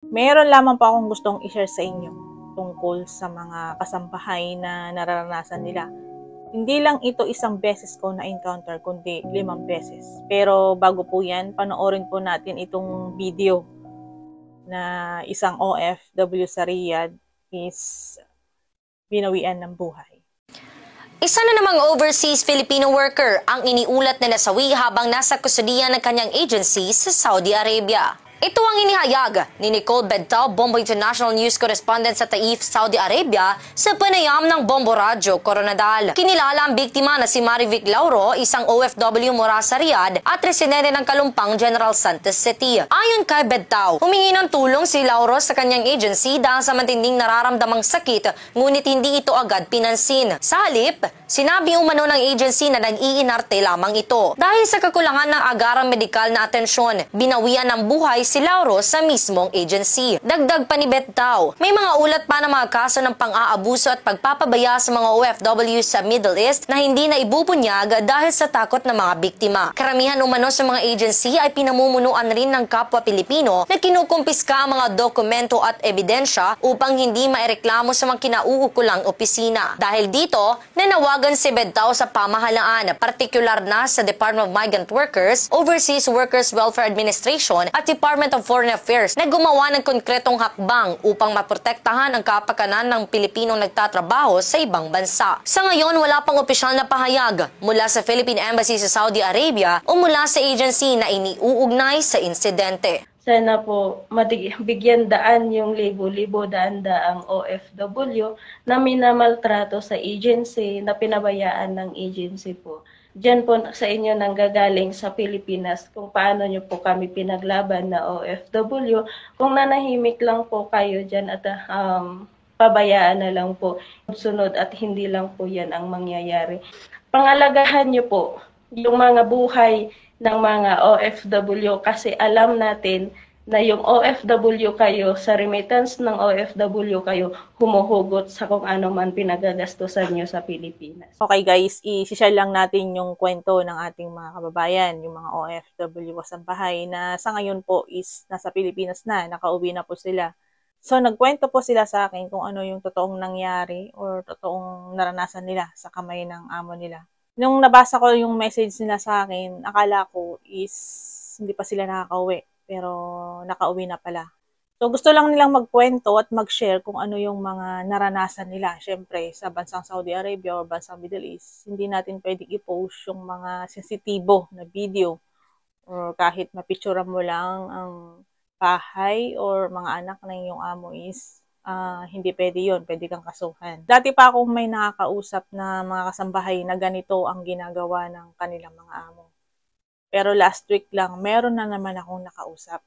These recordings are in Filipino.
Meron lamang po akong gustong i-share sa inyo tungkol sa mga kasambahay na nararanasan nila. Hindi lang ito isang beses ko na-encounter kundi 5 beses. Pero bago po yan, panoorin po natin itong video na isang OFW sa Riyadh is binawian ng buhay. Isa na namang overseas Filipino worker ang iniulat na nasawi habang nasa kustudiya ng kanyang agency sa Saudi Arabia. Ito ang inihayag ni Nicole Bedtao, Bombo International News Correspondent sa Taif, Saudi Arabia sa panayam ng Bombo Radyo Coronadal. Kinilala ang biktima na si Marivic Lauro, isang OFW mula sa Riyadh at residente ng Kalumpang, General Santos City. Ayon kay Bedtao, humingi ng tulong si Lauro sa kanyang agency dahil sa matinding nararamdamang sakit, ngunit hindi ito agad pinansin. Sa halip, sinabi umano ng agency na nag-iinarte lamang ito. Dahil sa kakulangan ng agarang medikal na atensyon, binawian ng buhay si Lauro sa mismong agency. Dagdag pa ni Bedtao, may mga ulat pa ng mga kaso ng pang-aabuso at pagpapabaya sa mga OFW sa Middle East na hindi na ibubunyag dahil sa takot ng mga biktima. Karamihan umano sa mga agency ay pinamumunuan rin ng kapwa Pilipino na kinukumpiska ang mga dokumento at ebidensya upang hindi maireklamo sa mga kinauukulang opisina. Dahil dito, nanawagan si Bedtao sa pamahalaan, partikular na sa Department of Migrant Workers, Overseas Workers Welfare Administration at Department of Foreign Affairs na gumawa ng konkretong hakbang upang maprotektahan ang kapakanan ng Pilipinong nagtatrabaho sa ibang bansa. Sa ngayon, wala pang opisyal na pahayag mula sa Philippine Embassy sa Saudi Arabia o mula sa agency na iniuugnay sa insidente. Sana po bigyan daan yung libo-libo, daan-daang OFW na minamaltrato sa agency, na pinabayaan ng agency po. Diyan po sa inyo nanggagaling sa Pilipinas kung paano nyo po kami pinaglaban na OFW. Kung nanahimik lang po kayo dyan at pabayaan na lang po sunod at hindi lang po yan ang mangyayari. Pangalagahan nyo po yung mga buhay ng mga OFW kasi alam natin na yung OFW kayo, sa remittance ng OFW kayo, humuhugot sa kung ano man pinagagastusan nyo sa Pilipinas. Okay guys, i-share lang natin yung kwento ng ating mga kababayan, yung mga OFW kasambahay na sa ngayon po is nasa Pilipinas na, nakauwi na po sila. So nagkwento po sila sa akin kung ano yung totoong nangyari or totoong naranasan nila sa kamay ng amo nila. Nung nabasa ko yung message nila sa akin, akala ko is hindi pa sila nakakauwi, pero nakauwi na pala. So gusto lang nilang magkwento at mag-share kung ano yung mga naranasan nila. Siyempre, sa bansang Saudi Arabia o bansang Middle East, hindi natin pwedeng i-post yung mga sensitibo na video or kahit mapicturean mo lang ang bahay or mga anak ng iyong amo is hindi pwede yun, pwede kang kasuhan. Dati pa akong may nakakausap na mga kasambahay na ganito ang ginagawa ng kanilang mga amo. Pero last week lang, meron na naman akong nakausap.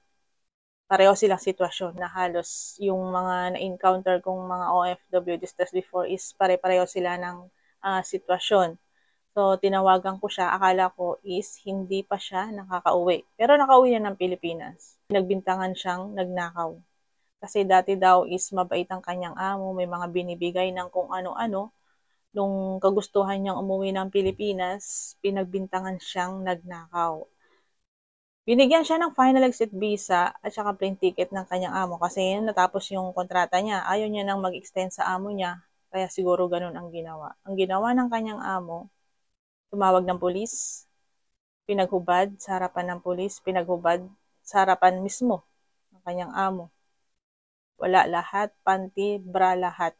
Pareho silang sitwasyon na halos yung mga na-encounter kong mga OFW discussed before is pare-pareho sila ng sitwasyon. So, tinawagan ko siya. Akala ko is hindi pa siya nakakauwi. Pero nakauwi na ng Pilipinas. Nagbintangan siyang nagnakaw. Kasi dati daw is mabait ang kanyang amo, may mga binibigay ng kung ano-ano. Nung kagustuhan niyang umuwi ng Pilipinas, pinagbintangan siyang nagnakaw. Binigyan siya ng final exit visa at saka plane ticket ng kanyang amo kasi natapos yung kontrata niya. Ayaw niya nang mag-extend sa amo niya, kaya siguro ganun ang ginawa. Ang ginawa ng kanyang amo, tumawag ng pulis, pinaghubad sa harapan ng pulis, pinaghubad sa harapan mismo ng kanyang amo. Wala lahat, panty, bra lahat.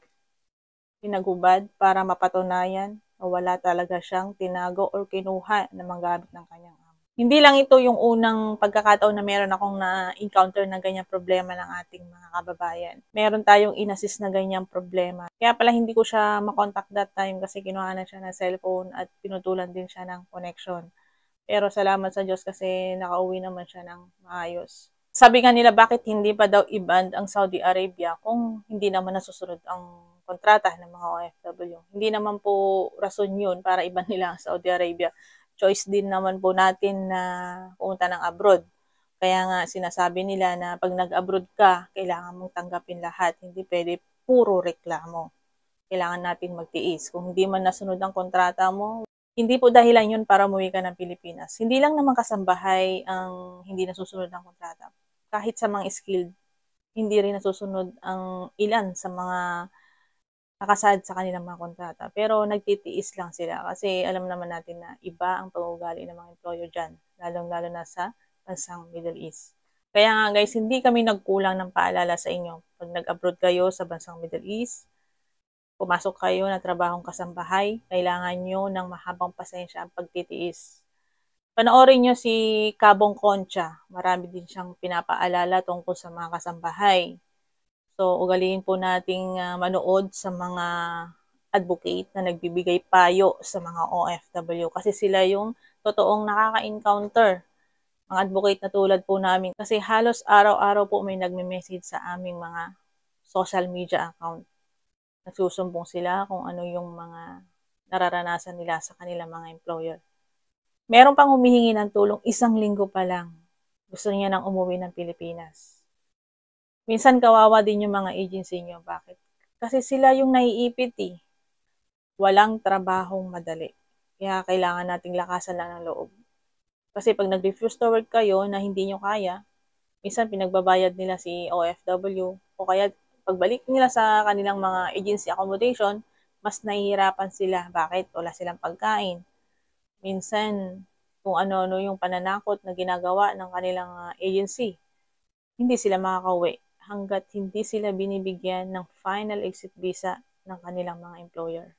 Pinaghubad para mapatunayan na wala talaga siyang tinago or kinuha na mga gamit ng kanyang amo. Hindi lang ito yung unang pagkakataon na meron akong na-encounter na ganyang problema ng ating mga kababayan. Meron tayong inassist na ganyang problema. Kaya pala hindi ko siya makontak that time kasi kinuha na siya ng cellphone at pinutulan din siya ng connection. Pero salamat sa Diyos kasi nakauwi naman siya ng maayos. Sabi nga nila bakit hindi pa daw i-ban ang Saudi Arabia kung hindi naman nasusunod ang kontrata ng mga OFW. Hindi naman po rason yun para i-ban nila ang Saudi Arabia. Choice din naman po natin na pumunta ng abroad. Kaya nga sinasabi nila na pag nag-abroad ka, kailangan mong tanggapin lahat. Hindi pwede puro reklamo. Kailangan natin magtiis. Kung hindi man nasunod ang kontrata mo, hindi po dahilan yun para umuwi ka ng Pilipinas. Hindi lang naman kasambahay ang hindi nasusunod ng kontrata. Kahit sa mga skilled hindi rin nasusunod ang ilan sa mga nakasad sa kanilang mga kontrata. Pero nagtitiis lang sila kasi alam naman natin na iba ang pag-uugali ng mga employer dyan, lalong-lalo na sa bansang Middle East. Kaya nga guys, hindi kami nagkulang ng paalala sa inyo. Pag nag-abroad kayo sa bansang Middle East, pumasok kayo na trabahong kasambahay, kailangan nyo ng mahabang pasensya ang pagtitiis. Panoorin nyo si Kabong Concha. Marami din siyang pinapaalala tungkol sa mga kasambahay. So, ugaliin po nating manood sa mga advocate na nagbibigay payo sa mga OFW kasi sila yung totoong nakaka-encounter. Mga advocate na tulad po namin kasi halos araw-araw po may nagme-message sa aming mga social media account. Nagsusumbong sila kung ano yung mga nararanasan nila sa kanilang mga employer. Meron pang humihingi ng tulong 1 linggo pa lang. Gusto niya nang umuwi ng Pilipinas. Minsan kawawa din yung mga agency nyo. Bakit? Kasi sila yung naiipit eh. Walang trabahong madali. Kaya kailangan nating lakasan lang ng loob. Kasi pag nag-refuse to work kayo na hindi nyo kaya, minsan pinagbabayad nila si OFW o kaya pagbalik nila sa kanilang mga agency accommodation, mas nahihirapan sila. Bakit? Wala silang pagkain. Minsan, kung ano-ano yung pananakot na ginagawa ng kanilang agency, hindi sila makakauwi hanggat hindi sila binibigyan ng final exit visa ng kanilang mga employer.